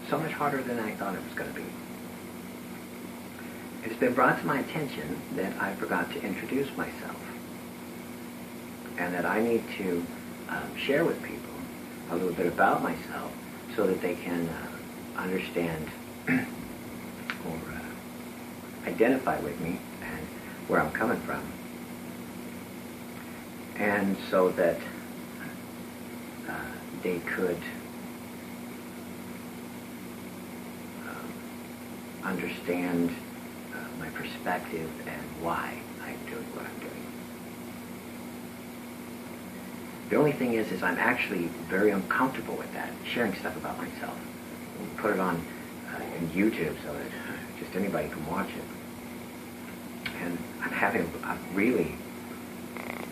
so much harder than I thought it was going to be. It's been brought to my attention that I forgot to introduce myself, and that I need to share with people a little bit about myself so that they can understand or identify with me and where I'm coming from, and so that they could understand my perspective and why I'm doing what I'm doing. The only thing is I'm actually very uncomfortable with that, sharing stuff about myself. Put it on in YouTube so that just anybody can watch it. And I'm having a really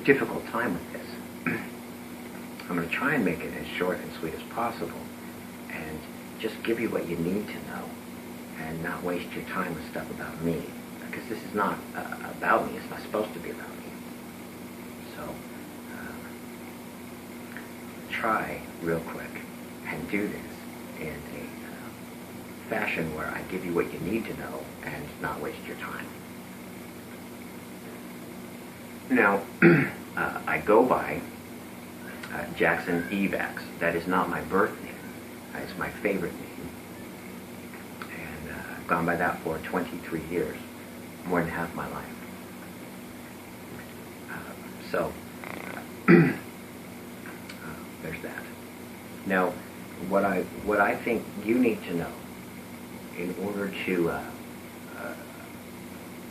difficult time with this. I'm going to try and make it as short and sweet as possible and just give you what you need to know and not waste your time with stuff about me, because this is not about me. It's not supposed to be about me. So try real quick and do this in a fashion where I give you what you need to know and not waste your time. Now, I go by Jackson Evax. That is not my birth name. It's my favorite name. And I've gone by that for 23 years, more than half my life. So, there's that. Now, what I think you need to know in order to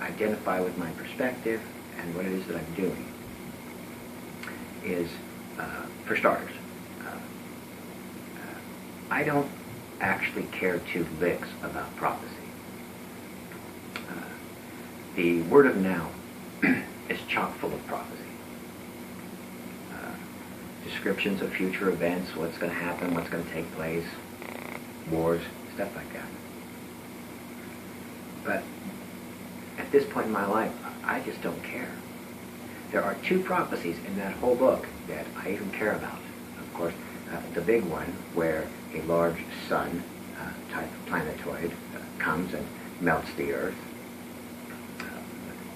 identify with my perspective and what it is that I'm doing is, for starters, I don't actually care two licks about prophecy. The word of now is chock full of prophecy. Descriptions of future events, what's going to happen, what's going to take place, wars, stuff like that. But at this point in my life, I just don't care. There are two prophecies in that whole book that I even care about. Of course, the big one, where a large sun type planetoid comes and melts the earth.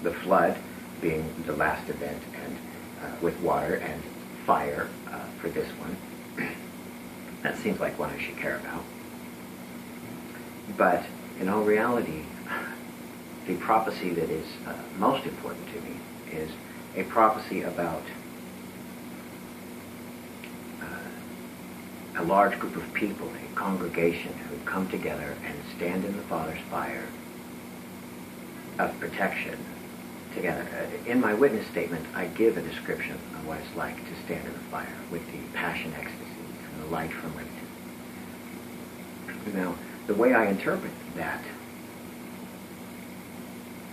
The flood being the last event, and with water and fire for this one. That seems like one I should care about. But in all reality, the prophecy that is most important to me is a prophecy about a large group of people, a congregation who come together and stand in the Father's fire of protection together. In my witness statement, I give a description of what it's like to stand in the fire with the passion ecstasies and the light from within. Now, the way I interpret that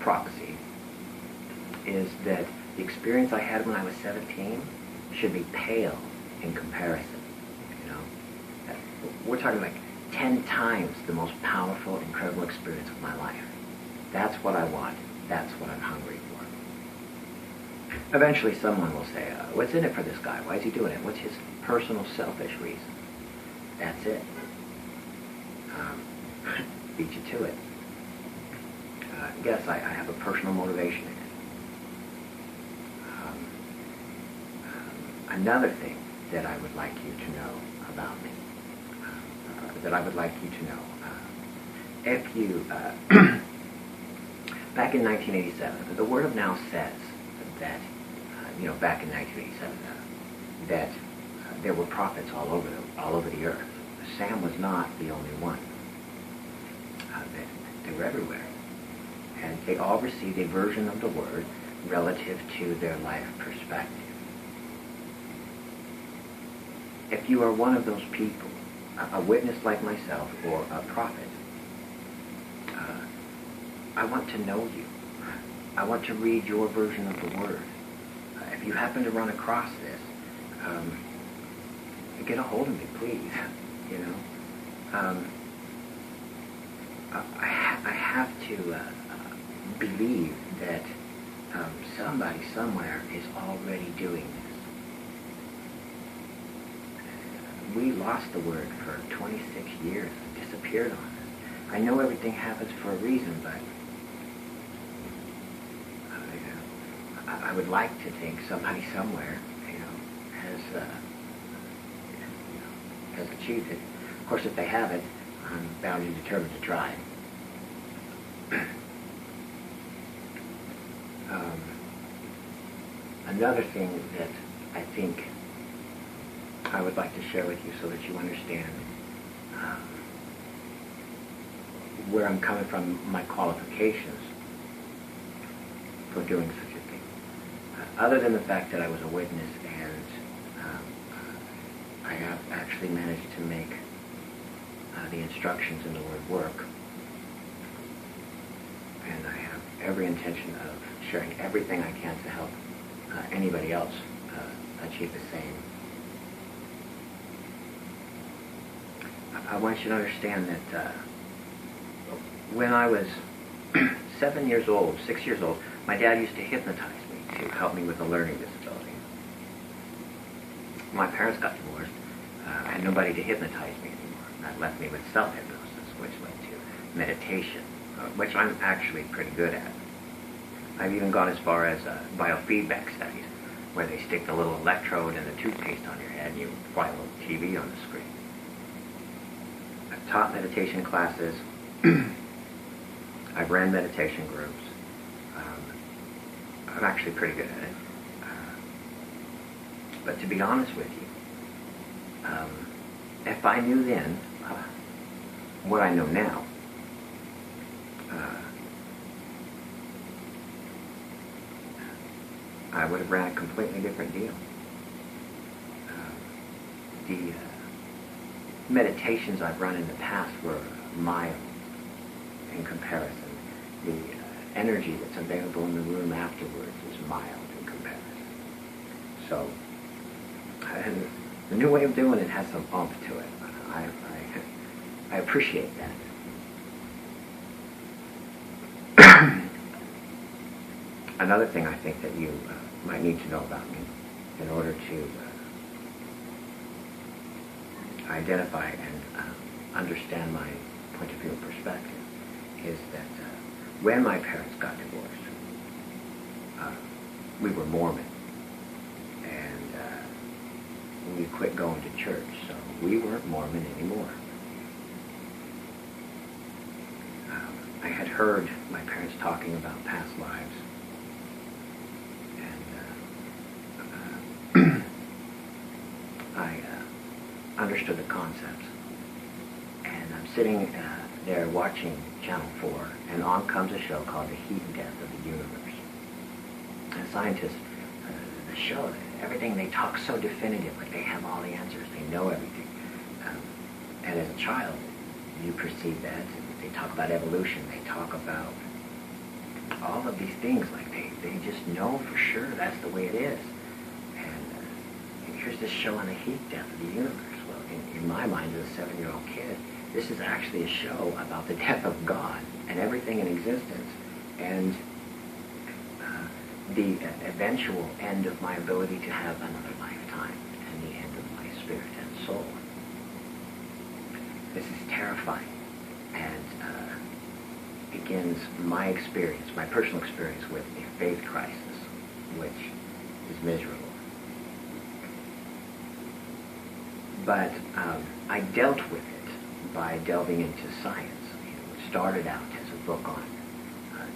prophecy is that the experience I had when I was 17 should be pale in comparison. You know, we're talking like 10 times the most powerful, incredible experience of my life. That's what I want. That's what I'm hungry for. Eventually someone will say, what's in it for this guy? Why is he doing it? What's his personal selfish reason? That's it. Beat you to it. Yes, I have a personal motivation in it. Another thing that I would like you to know about me, if you, back in 1987, the Word of Now says that, back in 1987, that there were prophets all over the earth. Sam was not the only one. They were everywhere. And they all received a version of the Word relative to their life perspective. If you are one of those people, a witness like myself or a prophet, I want to know you. I want to read your version of the Word. If you happen to run across this, get a hold of me, please. I have to believe that somebody somewhere is already doing this. we lost the word for 26 years. It disappeared on us. I know everything happens for a reason, but I would like to think somebody somewhere, has achieved it. Of course, if they haven't, I'm bound and determined to try. Another thing that I think I would like to share with you so that you understand where I'm coming from, my qualifications for doing such a thing. Other than the fact that I was a witness and I have actually managed to make the instructions in the word work, and I have every intention of sharing everything I can to help anybody else achieve the same. I want you to understand that when I was 6 years old, my dad used to hypnotize me to help me with a learning disability. My parents got divorced. I had nobody to hypnotize me anymore. That left me with self-hypnosis, which led to meditation, which I'm actually pretty good at. I've even gone as far as biofeedback studies, where they stick the little electrode and the toothpaste on your head and you fly a little TV on the screen. I've taught meditation classes. I've ran meditation groups. I'm actually pretty good at it. But to be honest with you, if I knew then what I know now, I would have ran a completely different deal. The meditations I've run in the past were mild in comparison. The energy that's available in the room afterwards is mild in comparison. So, the new way of doing it has some oomph to it. I appreciate that. Another thing I think that you might need to know about me in order to identify and understand my point of view and perspective is that when my parents got divorced, we were Mormon, and we quit going to church, so we weren't Mormon anymore. I had heard my parents talking about past lives, and I understood the concepts. And I'm sitting there watching Channel 4, and on comes a show called The Heat and Death of the Universe. And scientists, the show, everything, they talk so definitive, like they have all the answers, they know everything. And as a child, you perceive that. They talk about evolution, they talk about all of these things, like they just know for sure that's the way it is. And here's this show on the heat death of the universe. Well, in my mind, as a 7-year-old kid, this is actually a show about the death of God and everything in existence, and the eventual end of my ability to have another lifetime, and the end of my spirit and soul. This is terrifying, and begins my experience, my personal experience with a faith crisis, which is miserable. But I dealt with it by delving into science. It started out as a book on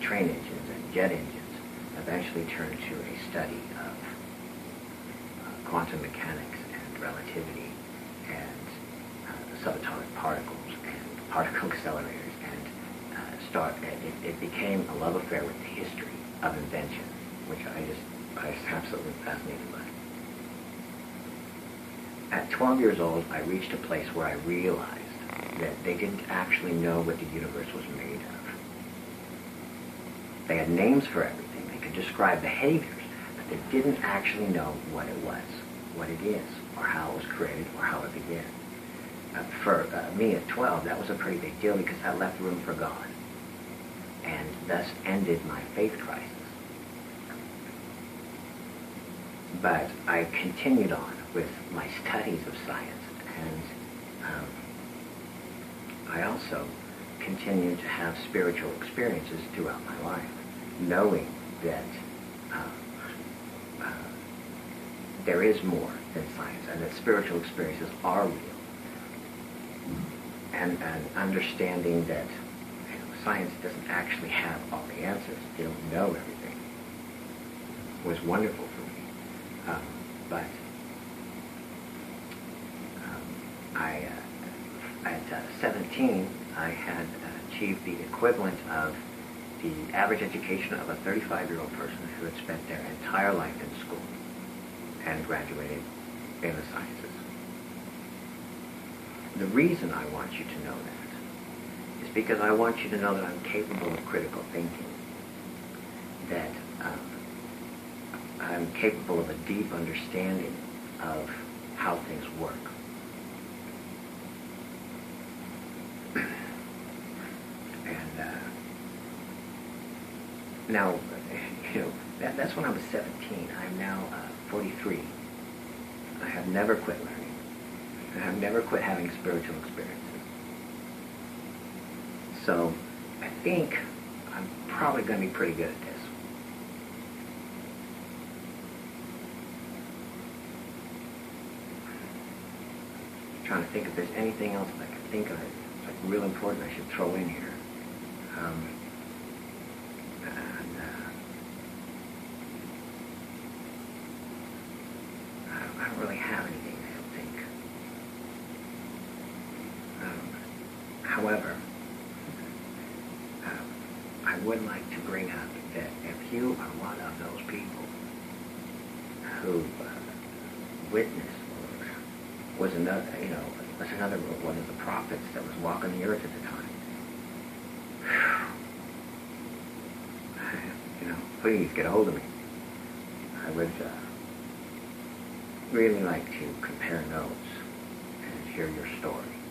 train engines and jet engines, eventually turned to a study of quantum mechanics and relativity and subatomic particles and particle accelerators, and it became a love affair with the history of invention, which I was absolutely fascinated by. At 12 years old, I reached a place where I realized that they didn't actually know what the universe was made of. They had names for everything. They could describe behaviors, but they didn't actually know what it was, what it is, or how it was created, or how it began. For me at 12, that was a pretty big deal because that left room for God, and thus ended my faith crisis. But I continued on with my studies of science, And I also continue to have spiritual experiences throughout my life, knowing that there is more than science, and that spiritual experiences are real. And understanding that science doesn't actually have all the answers, they don't know everything, was wonderful for me. But at 17, I had achieved the equivalent of the average education of a 35-year-old person who had spent their entire life in school and graduated in the sciences. The reason I want you to know that is because I want you to know that I'm capable of critical thinking, that I'm capable of a deep understanding of how things work. And now, that's when I was 17. I'm now 43. I have never quit learning. I have never quit having spiritual experiences. So I think I'm probably going to be pretty good at this. I'm trying to think if there's anything else that I can think of it's like real important I should throw in here. I don't really have anything, I don't think. However, I would like to bring up that if you are one of those people who witnessed or was another, was another one of the prophets that was walking the earth at the time, please get a hold of me. I would really like to compare notes and hear your story.